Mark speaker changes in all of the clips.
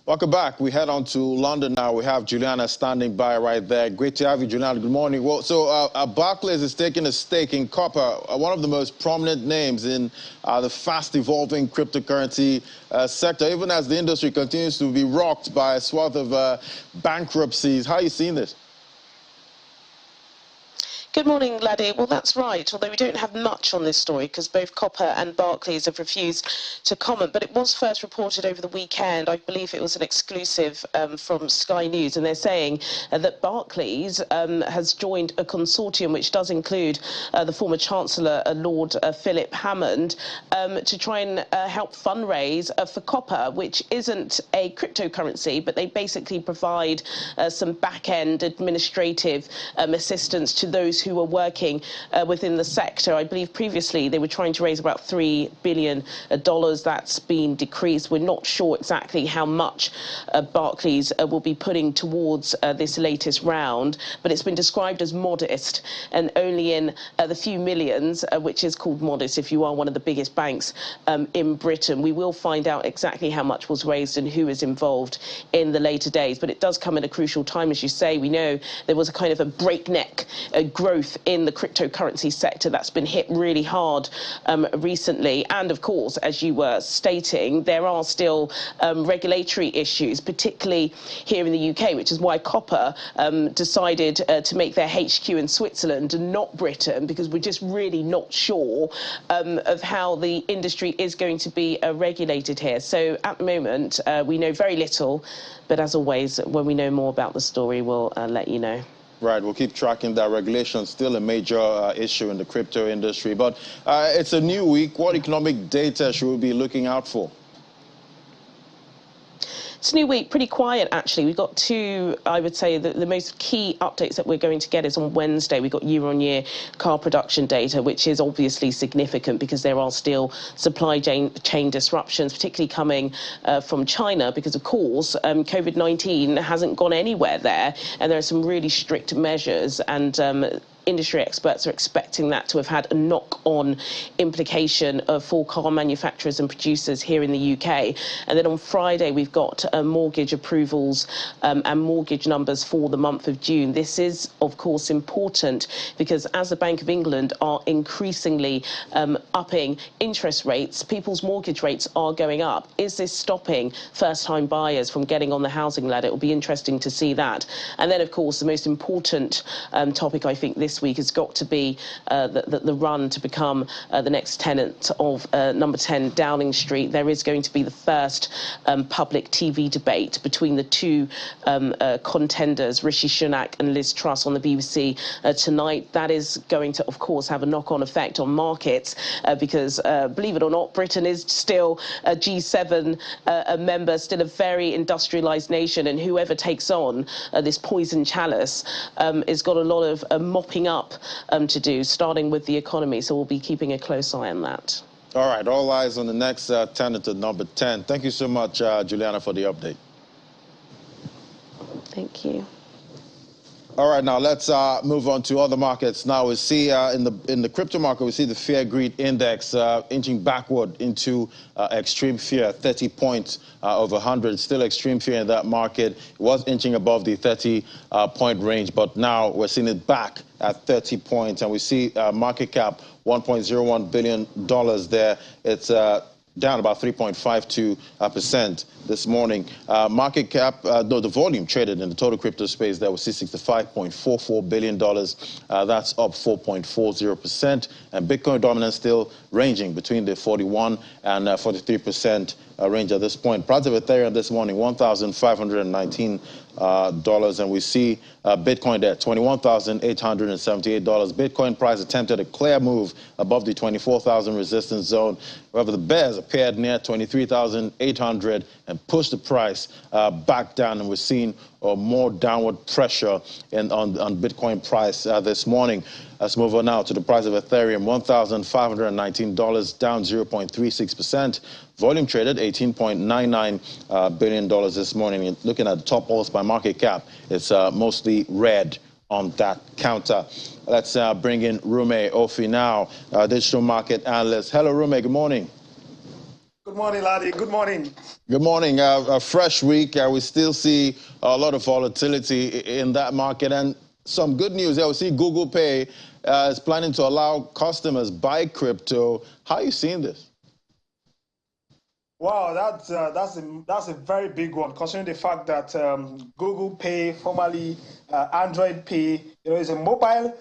Speaker 1: Welcome back. We head on to London now. We have Juliana standing by right there. Great to have you, Juliana. Good morning. Well, so Barclays is taking a stake in Copper, one of the most prominent names in the fast-evolving cryptocurrency sector, even as the industry continues to be rocked by a swath of bankruptcies. How are you seeing this?
Speaker 2: Good morning, Laddie. Well, that's right, although we don't have much on this story because both Copper and Barclays have refused to comment. But it was first reported over the weekend. I believe it was an exclusive from Sky News, and they're saying that Barclays has joined a consortium which does include the former Chancellor, Lord Philip Hammond, to try and help fundraise for Copper, which isn't a cryptocurrency, but they basically provide some back-end administrative assistance to those who are working within the sector. I believe previously they were trying to raise about $3 billion. That's been decreased. We're not sure exactly how much Barclays will be putting towards this latest round, but it's been described as modest and only in the few millions, which is called modest if you are one of the biggest banks in Britain. We will find out exactly how much was raised and who is involved in the later days, but it does come at a crucial time. As you say, we know there was a kind of a breakneck growth in the cryptocurrency sector that's been hit really hard recently. And of course, as you were stating, there are still regulatory issues, particularly here in the UK, which is why Copper decided to make their HQ in Switzerland and not Britain, because we're just really not sure of how the industry is going to be regulated here. So at the moment, we know very little, but as always, when we know more about the story, we'll let you know.
Speaker 1: Right, we'll keep tracking that. Regulation still a major issue in the crypto industry. But it's a new week. What economic data should we be looking out for?
Speaker 2: It's a new week, pretty quiet actually. We've got two, I would say, the most key updates that we're going to get is on Wednesday. We've got year-on-year car production data, which is obviously significant because there are still supply chain disruptions, particularly coming from China, because of course COVID-19 hasn't gone anywhere there, and there are some really strict measures, and industry experts are expecting that to have had a knock-on implication for car manufacturers and producers here in the UK. And then on Friday, we've got mortgage approvals and mortgage numbers for the month of June. This is, of course, important because as the Bank of England are increasingly upping interest rates, people's mortgage rates are going up. Is this stopping first-time buyers from getting on the housing ladder? It will be interesting to see that. And then, of course, the most important topic, I think, this week has got to be the run to become the next tenant of number 10 Downing Street. There is going to be the first public TV debate between the two contenders, Rishi Sunak and Liz Truss, on the BBC tonight. That is going to, of course, have a knock-on effect on markets because, believe it or not, Britain is still a G7 member, still a very industrialised nation, and whoever takes on this poison chalice has got a lot of mopping up to do, starting with the economy. So we'll be keeping a close eye on that.
Speaker 1: All right, all eyes on the next tenant at number 10. Thank you so much, Juliana, for the update.
Speaker 2: Thank you.
Speaker 1: All right, now let's move on to other markets. Now we see in the crypto market, we see the fear greed index inching backward into extreme fear, 30 points over 100. Still extreme fear in that market. It was inching above the 30-point range, but now we're seeing it back at 30 points, and we see market cap $1.01 billion there. It's down about 3.52% this morning. Market cap, the volume traded in the total crypto space, there was $65.44 billion. That's up 4.40%. And Bitcoin dominance still ranging between the 41 and 43% range at this point. Price of Ethereum this morning, $1,519. And we see Bitcoin there, $21,878. Bitcoin price attempted a clear move above the 24,000 resistance zone. However, the bears appeared near 23,800 and pushed the price back down, and we're seeing more downward pressure on Bitcoin price this morning. Let's move on now to the price of Ethereum, $1,519, down 0.36%. Volume traded $18.99 billion this morning. And looking at the top alts by market cap, it's mostly red on that counter. Let's bring in Rume Ofi now, digital market analyst. Hello, Rume. Good morning.
Speaker 3: Good morning, Ladi. Good morning.
Speaker 1: Good morning. A fresh week. We still see a lot of volatility in that market. And some good news. We see Google Pay is planning to allow customers buy crypto. How are you seeing this?
Speaker 3: Wow, that's a very big one, considering the fact that Google Pay, formerly Android Pay, is a mobile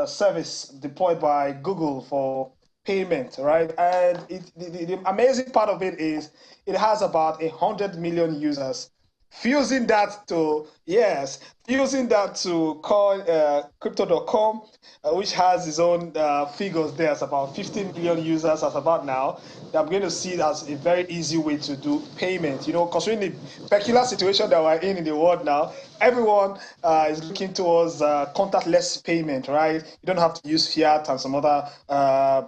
Speaker 3: service deployed by Google for payment, right? And the amazing part of it is it has about 100 million users. Fusing that to crypto.com, which has its own figures there. It's about 15 million users as about now. I'm going to see it as a very easy way to do payment. Considering the peculiar situation that we're in the world now, everyone is looking towards contactless payment, right? You don't have to use fiat and some other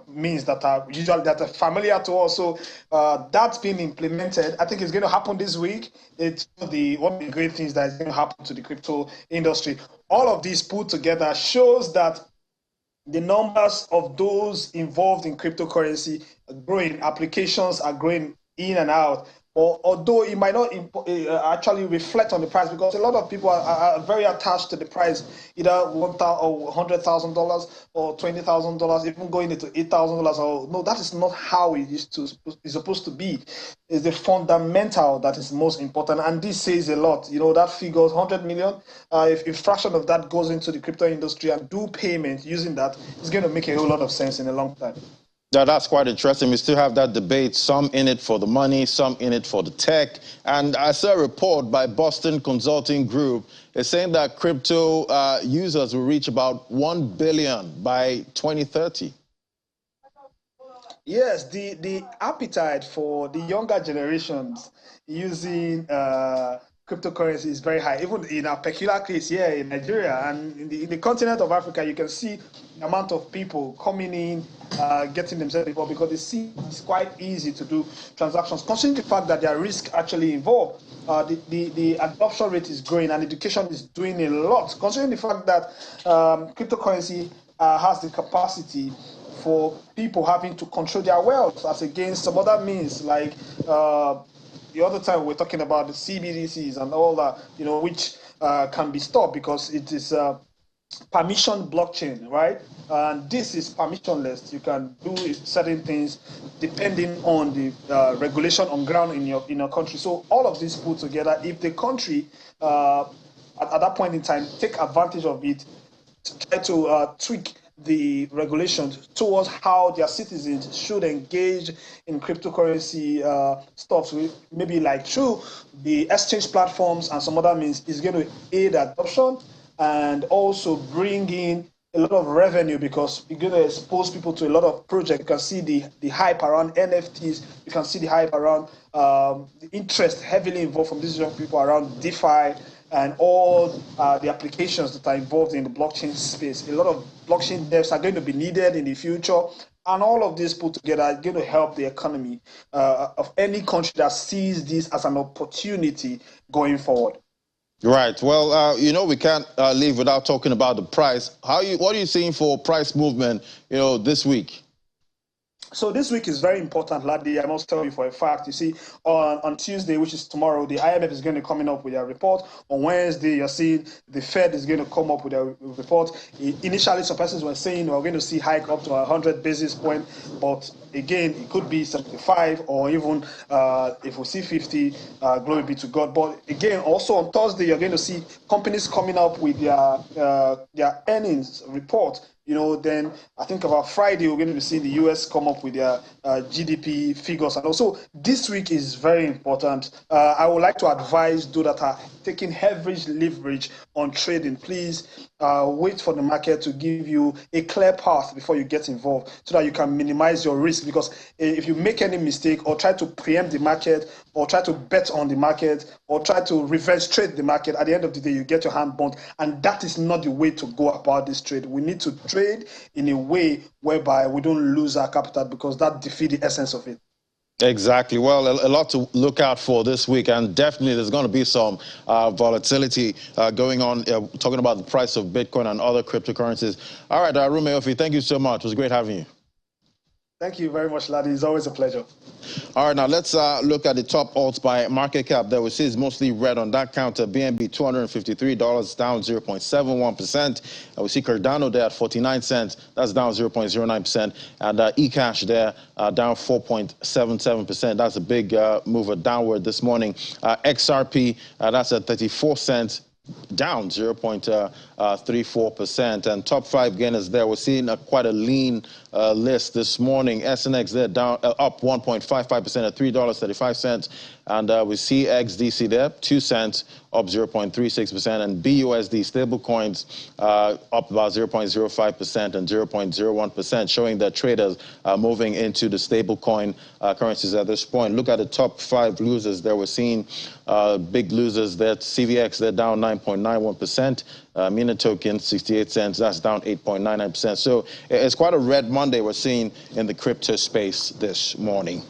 Speaker 3: means that are familiar to us. So that's being implemented. I think it's going to happen this week. It's one of the great things that is going to happen to the crypto industry. All of these put together shows that the numbers of those involved in cryptocurrency are growing. Applications are growing in and out. Although it might not actually reflect on the price, because a lot of people are very attached to the price, either $100,000 or $20,000, even going into $8,000. Or no, that is not how it is supposed to be. It's the fundamental that is most important, and this says a lot. That figures 100 million. If a fraction of that goes into the crypto industry and do payment using that, it's going to make a whole lot of sense in a long time.
Speaker 1: Yeah, that's quite interesting. We still have that debate, some in it for the money, some in it for the tech. And I saw a report by Boston Consulting Group. It's saying that crypto users will reach about 1 billion by 2030.
Speaker 3: Yes, the appetite for the younger generations using cryptocurrency is very high. Even in our peculiar case here in Nigeria and in the continent of Africa, you can see the amount of people coming in, getting themselves involved, because they see it's quite easy to do transactions. Considering the fact that there are risks actually involved, the adoption rate is growing and education is doing a lot. Considering the fact that cryptocurrency has the capacity for people having to control their wealth as against some other means, like the other time we're talking about the CBDCs and all that, which can be stopped because it is permission blockchain, right? And this is permissionless. You can do certain things depending on the regulation on ground in your country. So all of this put together, if the country at that point in time take advantage of it, try to tweak the regulations towards how their citizens should engage in cryptocurrency stuff, maybe like through the exchange platforms and some other means, is going to aid adoption and also bring in a lot of revenue, because you're going to expose people to a lot of projects. You can see the hype around NFTs. You can see the hype around the interest heavily involved from these young people around DeFi and all the applications that are involved in the blockchain space. A lot of blockchain devs are going to be needed in the future. And all of this put together is going to help the economy of any country that sees this as an opportunity going forward.
Speaker 1: Right. Well, we can't leave without talking about the price. What are you seeing for price movement, this week?
Speaker 3: So this week is very important, Ladi. I must tell you for a fact. You see, on Tuesday, which is tomorrow, the IMF is going to come up with a report. On Wednesday, you're seeing the Fed is going to come up with a report. Initially, some persons were saying we're going to see hike up to 100 basis points, but again, it could be 75, or even if we see 50, glory be to God. But again, also on Thursday, you're going to see companies coming up with their earnings report. Then I think about Friday, we're going to see the US come up with their GDP figures. And also, this week is very important. I would like to advise those that are taking heavy leverage on trading, please wait for the market to give you a clear path before you get involved, so that you can minimize your risk. Because if you make any mistake or try to preempt the market, or try to bet on the market, or try to reverse trade the market, at the end of the day, you get your hand burnt. And that is not the way to go about this trade. We need to trade in a way whereby we don't lose our capital, because that defeats the essence of it.
Speaker 1: Exactly. Well, a lot to look out for this week, and definitely there's going to be some volatility going on, talking about the price of Bitcoin and other cryptocurrencies. All right, Arume Ofi, thank you so much. It was great having you.
Speaker 3: Thank you very much, Ladi. It's always a pleasure.
Speaker 1: All right, now let's look at the top alts by market cap. That we see is mostly red on that counter. BNB, $253, down 0.71%. We see Cardano there at 49 cents. That's down 0.09%. And eCash there down 4.77%. That's a big mover downward this morning. XRP, that's at 34 cents. Down 0.34%. And top 5 gainers there. We're seeing quite a lean list this morning. SNX there down up 1.55% at $3.35. And we see XDC there, 2 cents, up 0.36%. And BUSD stablecoins up about 0.05% and 0.01%, showing that traders are moving into the stablecoin currencies at this point. Look at the top 5 losers there. We're seeing big losers there. CVX, they're down 9.91%. Mina token, 68 cents, that's down 8.99%. So it's quite a red Monday we're seeing in the crypto space this morning.